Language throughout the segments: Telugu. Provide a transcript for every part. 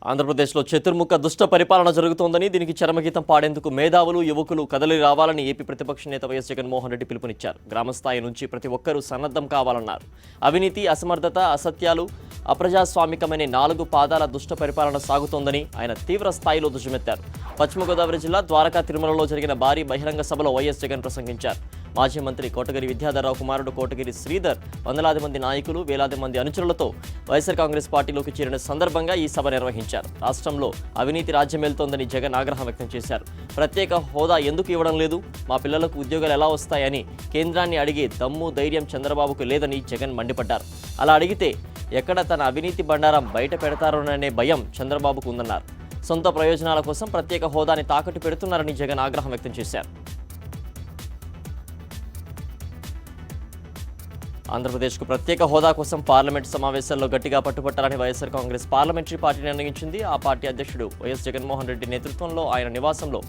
ఆంధ్రప్రదేశ్లో చతుర్ముఖ దుష్ట పరిపాలన జరుగుతోందని దీనికి చరమగీతం పాడేందుకు మేధావులు యువకులు కదలి రావాలని ఏపీ ప్రతిపక్ష నేత వైఎస్ జగన్మోహన్ రెడ్డి పిలుపునిచ్చారు. గ్రామస్థాయి నుంచి ప్రతి ఒక్కరూ సన్నద్ధం కావాలన్నారు. అవినీతి, అసమర్థత, అసత్యాలు, అప్రజాస్వామికమైన 4 పాదాల దుష్ట పరిపాలన సాగుతోందని ఆయన తీవ్ర స్థాయిలో దుయ్యమెత్తారు. పశ్చిమ గోదావరి జిల్లా ద్వారకా తిరుమలలో జరిగిన భారీ బహిరంగ సభలో వైఎస్ జగన్ ప్రసంగించారు. మాజీ మంత్రి కోటగిరి విద్యాధరరావు కుమారుడు కోటగిరి శ్రీధర్ వందలాది మంది నాయకులు, వేలాది మంది అనుచరులతో వైఎస్ఆర్ కాంగ్రెస్ పార్టీలోకి చేరిన సందర్భంగా ఈ సభ నిర్వహించారు. రాష్ట్రంలో అవినీతి రాజ్యమేలుతోందని జగన్ ఆగ్రహం వ్యక్తం చేశారు. ప్రత్యేక హోదా ఎందుకు ఇవ్వడం లేదు, మా పిల్లలకు ఉద్యోగాలు ఎలా వస్తాయని కేంద్రాన్ని అడిగే దమ్ము, ధైర్యం చంద్రబాబుకు లేదని జగన్ మండిపడ్డారు. అలా అడిగితే ఎక్కడ తన అవినీతి బండారం బయట పెడతారోననే భయం చంద్రబాబుకు ఉందన్నారు. సొంత ప్రయోజనాల కోసం ప్రత్యేక హోదాని తాకట్టు పెడుతున్నారని జగన్ ఆగ్రహం వ్యక్తం చేశారు. ఆంధ్రప్రదేశ్కు ప్రత్యేక హోదా కోసం పార్లమెంట్ సమావేశాల్లో గట్టిగా పట్టుబట్టాలని వైఎస్ఆర్ కాంగ్రెస్ పార్లమెంటరీ పార్టీ నిర్ణయించింది. ఆ పార్టీ అధ్యక్షుడు వైఎస్ జగన్మోహన్ రెడ్డి నేతృత్వంలో ఆయన నివాసంలో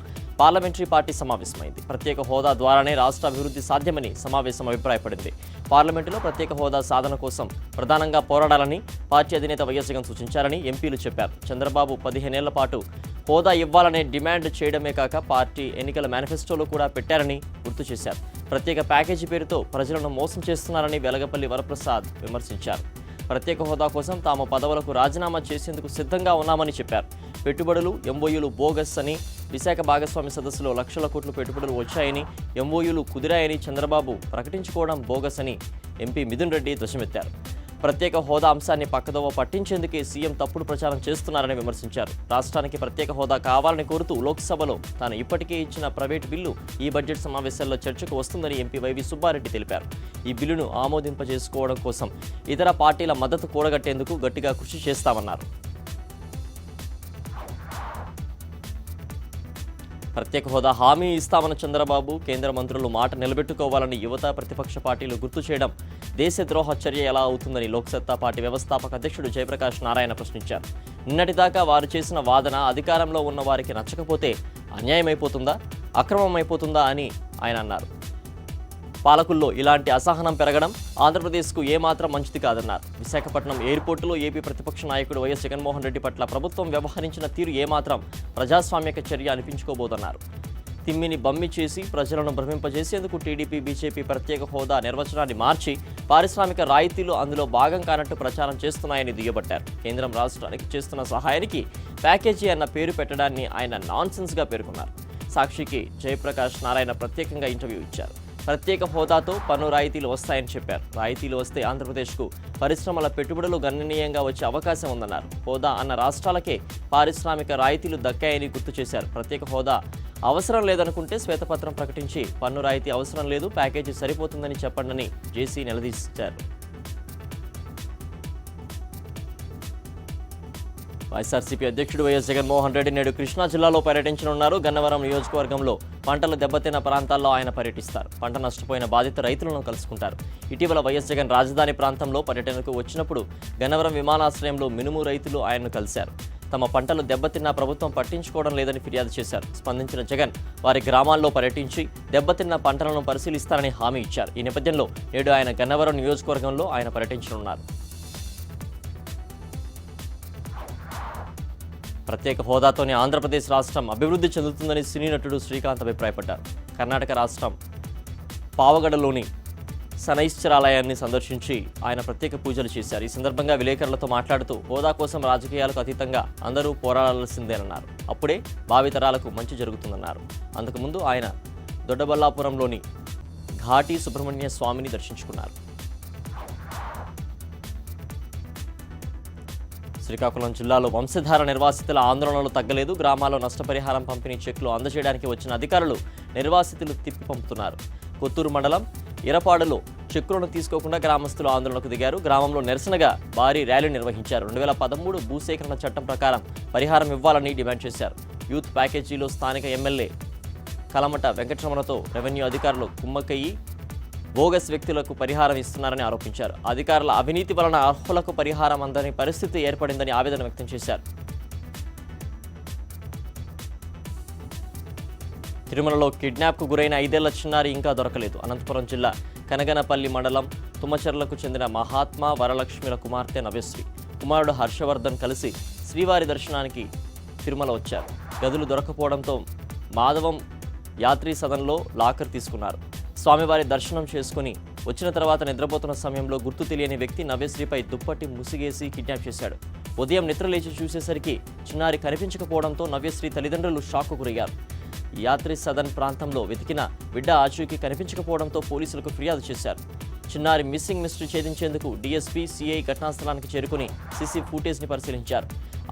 పార్లమెంటరీ పార్టీ సమావేశమైంది. ప్రత్యేక హోదా ద్వారానే రాష్ట్ర అభివృద్ధి సాధ్యమని సమావేశం అభిప్రాయపడింది. పార్లమెంటులో ప్రత్యేక హోదా సాధన కోసం ప్రధానంగా పోరాడాలని పార్టీ అధినేత వైఎస్ జగన్ సూచించారని ఎంపీలు చెప్పారు. చంద్రబాబు 15 ఏళ్ల పాటు హోదా ఇవ్వాలనే డిమాండ్ చేయడమే కాక పార్టీ ఎన్నికల మేనిఫెస్టోలో కూడా పెట్టారని గుర్తు చేశారు. ప్రత్యేక ప్యాకేజీ పేరుతో ప్రజలను మోసం చేస్తున్నారని వెలగపల్లి వరప్రసాద్ విమర్శించారు. ప్రత్యేక హోదా కోసం తాము పదవులకు రాజీనామా చేసేందుకు సిద్ధంగా ఉన్నామని చెప్పారు. పెట్టుబడులు, ఎంఓయూలు బోగస్ అని, విశాఖ భాగస్వామి సదస్సులో లక్షల కోట్ల పెట్టుబడులు వచ్చాయని, ఎంఓయూలు కుదిరాయని చంద్రబాబు ప్రకటించుకోవడం బోగస్ అని ఎంపీ మిథున్ రెడ్డి ధ్వజమెత్తారు. ప్రత్యేక హోదా అంశాన్ని పక్కదోవ పట్టించేందుకే సీఎం తప్పుడు ప్రచారం చేస్తున్నారని విమర్శించారు. రాష్ట్రానికి ప్రత్యేక హోదా కావాలని కోరుతూ లోక్సభలో తాను ఇప్పటికే ఇచ్చిన ప్రైవేటు బిల్లు ఈ బడ్జెట్ సమావేశాల్లో చర్చకు వస్తుందని ఎంపీ వైవి సుబ్బారెడ్డి తెలిపారు. ఈ బిల్లును ఆమోదింపజేసుకోవడం కోసం ఇతర పార్టీల మద్దతు కూడగట్టేందుకు గట్టిగా కృషి చేస్తామన్నారు. ప్రత్యేక హోదా హామీ ఇస్తామన్న చంద్రబాబు, కేంద్ర మంత్రులు మాట నిలబెట్టుకోవాలని యువత, ప్రతిపక్ష పార్టీలు గుర్తు చేయడం దేశద్రోహ చర్య ఎలా అవుతుందని లోక్సత్తా పార్టీ వ్యవస్థాపక అధ్యక్షుడు జయప్రకాష్ నారాయణ ప్రశ్నించారు. నిన్నటిదాకా వారు చేసిన వాదన అధికారంలో ఉన్న వారికి నచ్చకపోతే అన్యాయమైపోతుందా, అక్రమమైపోతుందా అని ఆయన అన్నారు. పాలకుల్లో ఇలాంటి అసహనం పెరగడం ఆంధ్రప్రదేశ్కు ఏమాత్రం మంచిది కాదన్నారు. విశాఖపట్నం ఎయిర్పోర్టులో ఏపీ ప్రతిపక్ష నాయకుడు వైఎస్ జగన్మోహన్ రెడ్డి పట్ల ప్రభుత్వం వ్యవహరించిన తీరు ఏమాత్రం ప్రజాస్వామ్యక చర్య అనిపించుకోబోదన్నారు. తిమ్మిని బమ్మి చేసి ప్రజలను భ్రమింపజేసేందుకు టీడీపీ, బీజేపీ ప్రత్యేక హోదా నిర్వచనాన్ని మార్చి పారిశ్రామిక రాయితీలు అందులో భాగం కానట్టు ప్రచారం చేస్తున్నాయని దుయ్యబట్టారు. కేంద్రం రాష్ట్రానికి చేస్తున్న సహాయానికి ప్యాకేజీ అన్న పేరు పెట్టడాన్ని ఆయన నాన్సెన్స్గా పేర్కొన్నారు. సాక్షికి జయప్రకాష్ నారాయణ ప్రత్యేకంగా ఇంటర్వ్యూ ఇచ్చారు. ప్రత్యేక హోదాతో పన్ను రాయితీలు వస్తాయని చెప్పారు. రాయితీలు వస్తే ఆంధ్రప్రదేశ్కు పరిశ్రమల పెట్టుబడులు గణనీయంగా వచ్చే అవకాశం ఉందన్నారు. హోదా అన్న రాష్ట్రాలకే పారిశ్రామిక రాయితీలు దక్కాయని గుర్తు చేశారు. ప్రత్యేక హోదా అవసరం లేదనుకుంటే శ్వేతపత్రం ప్రకటించి పన్ను రాయితీ అవసరం లేదు, ప్యాకేజీ సరిపోతుందని చెప్పండని జేసీ నిలదీశారు. వైఎస్ఆర్సీపీ అధ్యక్షుడు వైఎస్ జగన్మోహన్ రెడ్డి నేడు కృష్ణా జిల్లాలో పర్యటించనున్నారు. గన్నవరం నియోజకవర్గంలో పంటలు దెబ్బతిన్న ప్రాంతాల్లో ఆయన పర్యటిస్తారు. పంట నష్టపోయిన బాధిత రైతులను కలుసుకుంటారు. ఇటీవల వైఎస్ జగన్ రాజధాని ప్రాంతంలో పర్యటనకు వచ్చినప్పుడు గన్నవరం విమానాశ్రయంలో మినుము రైతులు ఆయన్ను కలిశారు. తమ పంటలు దెబ్బతిన్నా ప్రభుత్వం పట్టించుకోవడం లేదని ఫిర్యాదు చేశారు. స్పందించిన జగన్ వారి గ్రామాల్లో పర్యటించి దెబ్బతిన్న పంటలను పరిశీలిస్తారని హామీ ఇచ్చారు. ఈ నేపథ్యంలో నేడు ఆయన గన్నవరం నియోజకవర్గంలో ఆయన పర్యటించనున్నారు. ప్రత్యేక హోదాతోనే ఆంధ్రప్రదేశ్ రాష్ట్రం అభివృద్ధి చెందుతుందని సినీ నటుడు శ్రీకాంత్ అభిప్రాయపడ్డారు. కర్ణాటక రాష్ట్రం పావగడలోని శనైశ్చరాలయాన్ని సందర్శించి ఆయన ప్రత్యేక పూజలు చేశారు. ఈ సందర్భంగా విలేకరులతో మాట్లాడుతూ హోదా కోసం రాజకీయాలకు అతీతంగా అందరూ పోరాడాల్సిందేనన్నారు. అప్పుడే భావితరాలకు మంచి జరుగుతుందన్నారు. అంతకుముందు ఆయన దొడ్డబల్లాపురంలోని ఘాటి సుబ్రహ్మణ్య స్వామిని దర్శించుకున్నారు. శ్రీకాకుళం జిల్లాలో వంశధార నిర్వాసితుల ఆందోళనలు తగ్గలేదు. గ్రామాల్లో నష్టపరిహారం పంపిణీ చెక్లు అందజేయడానికి వచ్చిన అధికారులు నిర్వాసితులు తిప్పి పంపుతున్నారు. కొత్తూరు మండలం ఇరపాడులో చెక్కులను తీసుకోకుండా గ్రామస్తులు ఆందోళనకు దిగారు. గ్రామంలో నిరసనగా భారీ ర్యాలీ నిర్వహించారు. 2013 భూసేకరణ చట్టం ప్రకారం పరిహారం ఇవ్వాలని డిమాండ్ చేశారు. యూత్ ప్యాకేజీలో స్థానిక ఎమ్మెల్యే కలమట వెంకటరమణతో రెవెన్యూ అధికారులు కుమ్మక్కయ్యి బోగస్ వ్యక్తులకు పరిహారం ఇస్తున్నారని ఆరోపించారు. అధికారుల అవినీతి వలన అర్హులకు పరిహారం అందని పరిస్థితి ఏర్పడిందని ఆవేదన వ్యక్తం చేశారు. తిరుమలలో కిడ్నాప్కు గురైన 5 ఏళ్ల చిన్నారి ఇంకా దొరకలేదు. అనంతపురం జిల్లా కనగనపల్లి మండలం తుమ్మచెర్లకు చెందిన మహాత్మా వరలక్ష్మిల కుమార్తె నవ్యశ్రీ కుమారుడు హర్షవర్ధన్ కలిసి శ్రీవారి దర్శనానికి తిరుమల వచ్చారు. గదులు దొరకపోవడంతో మాధవం యాత్రీ సదన్లో లాకర్ తీసుకున్నారు. స్వామివారి దర్శనం చేసుకుని వచ్చిన తర్వాత నిద్రపోతున్న సమయంలో గుర్తు తెలియని వ్యక్తి నవ్యశ్రీపై దుప్పటి ముసిగేసి కిడ్నాప్ చేశాడు. ఉదయం నిద్రలేచి చూసేసరికి చిన్నారి కనిపించకపోవడంతో నవ్యశ్రీ తల్లిదండ్రులు షాక్కు గురయ్యారు. యాత్రి సదన్ ప్రాంతంలో వెతికిన బిడ్డ ఆచూకీ కనిపించకపోవడంతో పోలీసులకు ఫిర్యాదు చేశారు. చిన్నారి మిస్సింగ్ మిస్టరీ ఛేదించేందుకు డీఎస్పీ సిఐ ఘటనాస్థలానికి చేరుకుని సీసీ ఫుటేజ్ని పరిశీలించారు.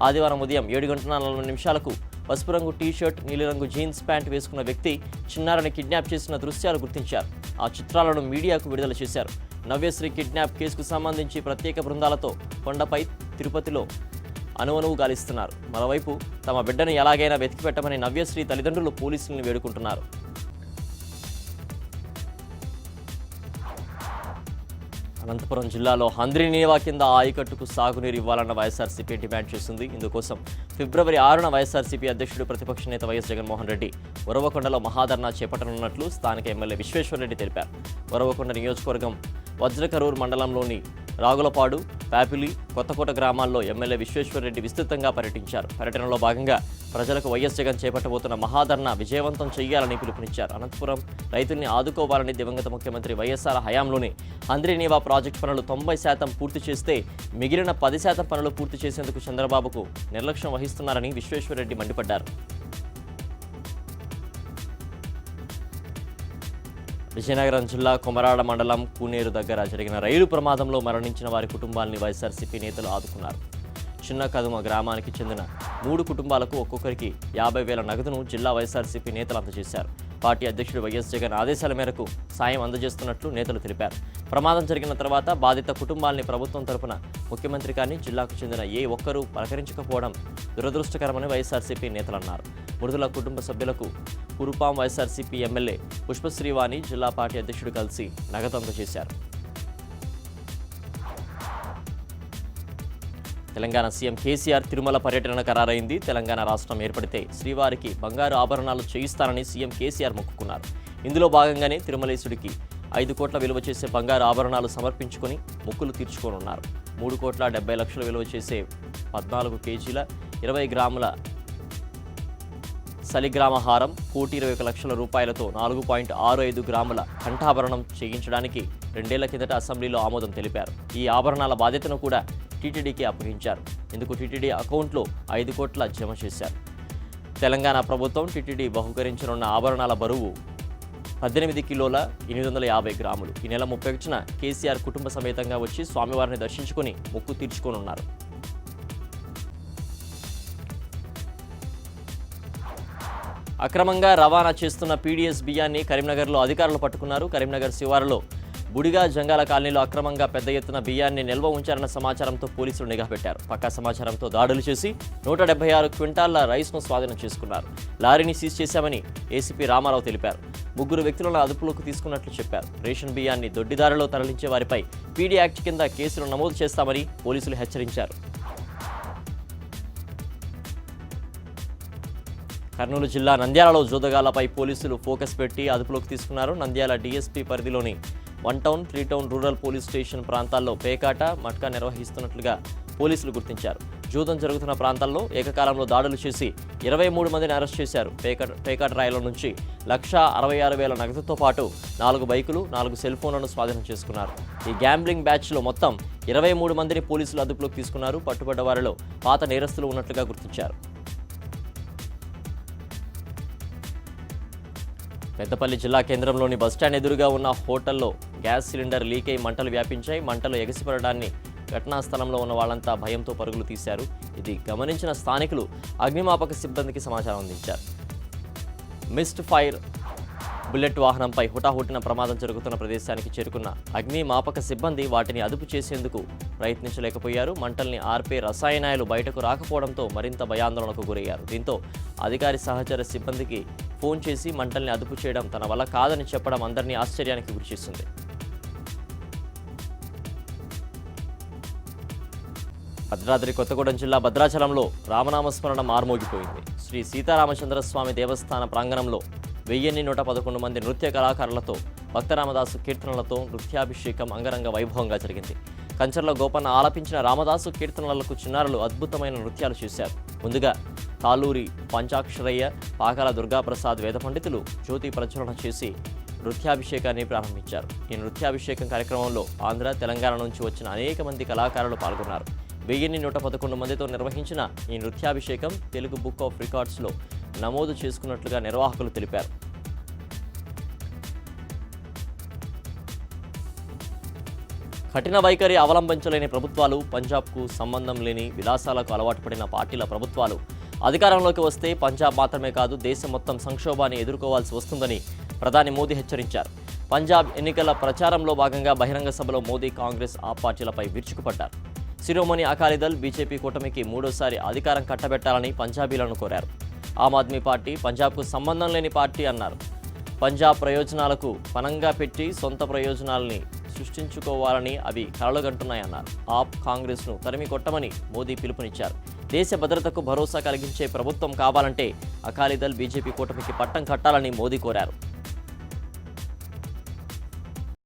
ఆదివారం ఉదయం 7:40 పసుపు రంగు టీషర్ట్, నీలిరంగు జీన్స్ ప్యాంట్ వేసుకున్న వ్యక్తి చిన్నారిని కిడ్నాప్ చేసిన దృశ్యాలు గుర్తించారు. ఆ చిత్రాలను మీడియాకు విడుదల చేశారు. నవ్యశ్రీ కిడ్నాప్ కేసుకు సంబంధించి ప్రత్యేక బృందాలతో కొండపై తిరుపతిలో అణువణువు గాలిస్తున్నారు. మరోవైపు తమ బిడ్డను ఎలాగైనా వెతికిపెట్టమని నవ్యశ్రీ తల్లిదండ్రులు పోలీసులను వేడుకుంటున్నారు. అనంతపురం జిల్లాలో హంద్రీనీవా కింద ఆయకట్టుకు సాగునీరు ఇవ్వాలన్న వైఎస్ఆర్సీపీ డిమాండ్ చేసింది. ఇందుకోసం ఫిబ్రవరి 6న వైఎస్ఆర్సీపీ అధ్యక్షుడు ప్రతిపక్ష నేత వైఎస్ జగన్మోహన్ రెడ్డి ఉరవకొండలో మహాధర్నా చేపట్టనున్నట్లు స్థానిక ఎమ్మెల్యే విశ్వేశ్వర్రెడ్డి తెలిపారు. ఉరవకొండ నియోజకవర్గం వజ్రకరూర్ మండలంలోని రాగులపాడు, ప్యాపిలి, కొత్తకోట గ్రామాల్లో ఎమ్మెల్యే విశ్వేశ్వర్రెడ్డి విస్తృతంగా పర్యటించారు. పర్యటనలో భాగంగా ప్రజలకు వైఎస్ జగన్ చేపట్టబోతున్న మహాధర్నా విజయవంతం చేయాలని పిలుపునిచ్చారు. అనంతపురం రైతుల్ని ఆదుకోవాలని దివంగత ముఖ్యమంత్రి వైఎస్ఆర్ హయాంలోనే హంద్రీనీవా ప్రాజెక్టు పనులు 90% పూర్తి చేస్తే మిగిలిన 10% పనులు పూర్తి చేసేందుకు చంద్రబాబుకు నిర్లక్ష్యం వహిస్తున్నారని విశ్వేశ్వర్రెడ్డి మండిపడ్డారు. విజయనగరం జిల్లా కొమరాడ మండలం కూనేరు దగ్గర జరిగిన రైలు ప్రమాదంలో మరణించిన వారి కుటుంబాలని వైఎస్ఆర్సీపీ నేతలు ఆదుకున్నారు. చిన్న కదుమ గ్రామానికి చెందిన 3 కుటుంబాలకు ఒక్కొక్కరికి 50,000 నగదును జిల్లా వైఎస్ఆర్సీపీ నేతలు అందజేశారు. పార్టీ అధ్యక్షుడు వైఎస్ జగన్ ఆదేశాల మేరకు సాయం అందజేస్తున్నట్లు నేతలు తెలిపారు. ప్రమాదం జరిగిన తర్వాత బాధిత కుటుంబాలని ప్రభుత్వం తరపున ముఖ్యమంత్రి కానీ జిల్లాకు చెందిన ఏ ఒక్కరూ పలకరించకపోవడం దురదృష్టకరమని వైఎస్ఆర్సీపీ నేతలు అన్నారు. మృతుల కుటుంబ సభ్యులకు కురుపాం వైఎస్ఆర్సీపీ ఎమ్మెల్యే పుష్పశ్రీవాణి జిల్లా పార్టీ అధ్యక్షుడు కలిసి నగదు అందజేశారు. తెలంగాణ సీఎం కేసీఆర్ తిరుమల పర్యటన ఖరారైంది. తెలంగాణ రాష్ట్రం ఏర్పడితే శ్రీవారికి బంగారు ఆభరణాలు చేయిస్తారని సీఎం కేసీఆర్ మొక్కుకున్నారు. ఇందులో భాగంగానే తిరుమలేశుడికి 5 కోట్ల విలువ చేసే బంగారు ఆభరణాలు సమర్పించుకొని మొక్కులు తీర్చుకోనున్నారు. 3,70,00,000 విలువ చేసే 14 కేజీల 20 గ్రాముల సలిగ్రామహారం, 1,20,00,000 రూపాయలతో 4.65 గ్రాముల కంఠాభరణం చేయించడానికి 2 ఏళ్ల కిందట అసెంబ్లీలో ఆమోదం తెలిపారు. ఈ ఆభరణాల బాధ్యతను కూడా టీటీడీకి అప్పగించారు. ఇందుకు టీటీడీ అకౌంట్లో 5 కోట్ల జమ చేశారు. తెలంగాణ ప్రభుత్వం టీటీడీ బహుకరించనున్న ఆభరణాల బరువు 18 కిలోల 850 గ్రాములు. ఈ నెల 31న కేసీఆర్ కుటుంబ సమేతంగా వచ్చి స్వామివారిని దర్శించుకుని మొక్కు తీర్చుకోనున్నారు. అక్రమంగా రవాణా చేస్తున్న పీడీఎస్ బియ్యాన్ని కరీంనగర్లో అధికారులు పట్టుకున్నారు. కరీంనగర్ శివారులో బుడిగా జంగాల కాలనీలో అక్రమంగా పెద్ద ఎత్తున బియ్యాన్ని నిల్వ ఉంచారన్న సమాచారంతో పోలీసులు నిఘా పెట్టారు. పక్కా సమాచారంతో దాడులు చేసి 176 క్వింటాళ్ల రైస్ను స్వాధీనం చేసుకున్నారు. లారీని సీజ్ చేశామని ఏసీపీ రామారావు తెలిపారు. 3 వ్యక్తులను అదుపులోకి తీసుకున్నట్లు చెప్పారు. రేషన్ బియ్యాన్ని దొడ్డిదారిలో తరలించే వారిపై పీడీ యాక్ట్ కింద కేసులు నమోదు చేస్తామని పోలీసులు హెచ్చరించారు. కర్నూలు జిల్లా నంద్యాలలో జోదగాలపై పోలీసులు ఫోకస్ పెట్టి అదుపులోకి తీసుకున్నారు. నంద్యాల డీఎస్పీ పరిధిలోని 1 town, 3 town rural police station ప్రాంతాల్లో పేకాట, మట్కా నిర్వహిస్తున్నట్లుగా పోలీసులు గుర్తించారు. జూదం జరుగుతున్న ప్రాంతాల్లో ఏకకాలంలో దాడులు చేసి 23 మందిని అరెస్ట్ చేశారు. పేకాట రాయల నుంచి 1,66,000 నగదుతో పాటు 4 బైకులు, 4 సెల్ ఫోన్లను స్వాధీనం చేసుకున్నారు. ఈ గ్యాంబ్లింగ్ బ్యాచ్లో మొత్తం 23 మందిని పోలీసులు అదుపులోకి తీసుకున్నారు. పట్టుబడ్డ వారిలో పాత నేరస్తులు ఉన్నట్లుగా గుర్తించారు. పెద్దపల్లి జిల్లా కేంద్రంలోని బస్టాండ్ ఎదురుగా ఉన్న హోటల్లో గ్యాస్ సిలిండర్ లీక్ అయి మంటలు వ్యాపించాయి. మంటలు ఎగసిపడడాన్ని ఘటనా స్థలంలో ఉన్న వాళ్ళంతా భయంతో పరుగులు తీశారు. ఇది గమనించిన స్థానికులు అగ్నిమాపక సిబ్బందికి సమాచారం అందించారు. మిస్డ్ ఫైర్ బుల్లెట్ వాహనంపై హుటాహుటిన ప్రమాదం జరుగుతున్న ప్రదేశానికి చేరుకున్న అగ్నిమాపక సిబ్బంది వాటిని అదుపు చేసేందుకు ప్రయత్నించలేకపోయారు. మంటల్ని ఆర్పే రసాయనాలు బయటకు రాకపోవడంతో మరింత భయాందోళనకు గురయ్యారు. దీంతో అధికారి సహచర సిబ్బందికి ఫోన్ చేసి మంటల్ని అదుపు చేయడం తన వల్ల కాదని చెప్పడం అందరినీ ఆశ్చర్యానికి గురిచేసింది. భద్రాద్రి కొత్తగూడెం జిల్లా భద్రాచలంలో రామనామస్మరణ మార్మోగిపోయింది. శ్రీ సీతారామచంద్రస్వామి దేవస్థాన ప్రాంగణంలో 1,111 మంది నృత్య కళాకారులతో భక్తరామదాసు కీర్తనలతో నృత్యాభిషేకం అంగరంగ వైభవంగా జరిగింది. కంచర్ల గోపన్న ఆలపించిన రామదాసు కీర్తనలకు చిన్నారులు అద్భుతమైన నృత్యాలు చేశారు. ముందుగా తాలూరి పంచాక్షరయ్య, పాకాల దుర్గాప్రసాద్ వేద పండితులు జ్యోతి ప్రజ్వలన చేసి నృత్యాభిషేకాన్ని ప్రారంభించారు. ఈ నృత్యాభిషేకం కార్యక్రమంలో ఆంధ్ర, తెలంగాణ నుంచి వచ్చిన అనేక మంది కళాకారులు పాల్గొన్నారు. 1111 మందితో నిర్వహించిన ఈ నృత్యాభిషేకం తెలుగు బుక్ ఆఫ్ రికార్డ్స్లో నమోదు చేసుకున్నట్లుగా నిర్వాహకులు తెలిపారు. కఠిన వైఖరి అవలంబించలేని ప్రభుత్వాలు, పంజాబ్కు సంబంధం లేని విలాసాలకు అలవాటు పడిన పార్టీల ప్రభుత్వాలు అధికారంలోకి వస్తే పంజాబ్ మాత్రమే కాదు దేశం మొత్తం సంక్షోభాన్ని ఎదుర్కోవాల్సి వస్తుందని ప్రధాని మోదీ హెచ్చరించారు. పంజాబ్ ఎన్నికల ప్రచారంలో భాగంగా బహిరంగ సభలో మోదీ కాంగ్రెస్ ఆ పార్టీలపై విరుచుకుపడ్డారు. శిరోమణి అకాలీదళ్ బీజేపీ కూటమికి మూడోసారి అధికారం కట్టబెట్టాలని పంజాబీలను కోరారు. ఆమ్ ఆద్మీ పార్టీ పంజాబ్కు సంబంధం లేని పార్టీ అన్నారు. పంజాబ్ ప్రయోజనాలకు పనంగా పెట్టి సొంత ప్రయోజనాలని సృష్టించుకోవాలని అవి కలలుగంటున్నాయన్నారు. ఆప్ కాంగ్రెస్ను తరిమి కొట్టమని మోదీ పిలుపునిచ్చారు. దేశ భద్రతకు భరోసా కలిగించే ప్రభుత్వం కావాలంటే అకాలీదళ్ బీజేపీ కూటమికి పట్టం కట్టాలని మోదీ కోరారు.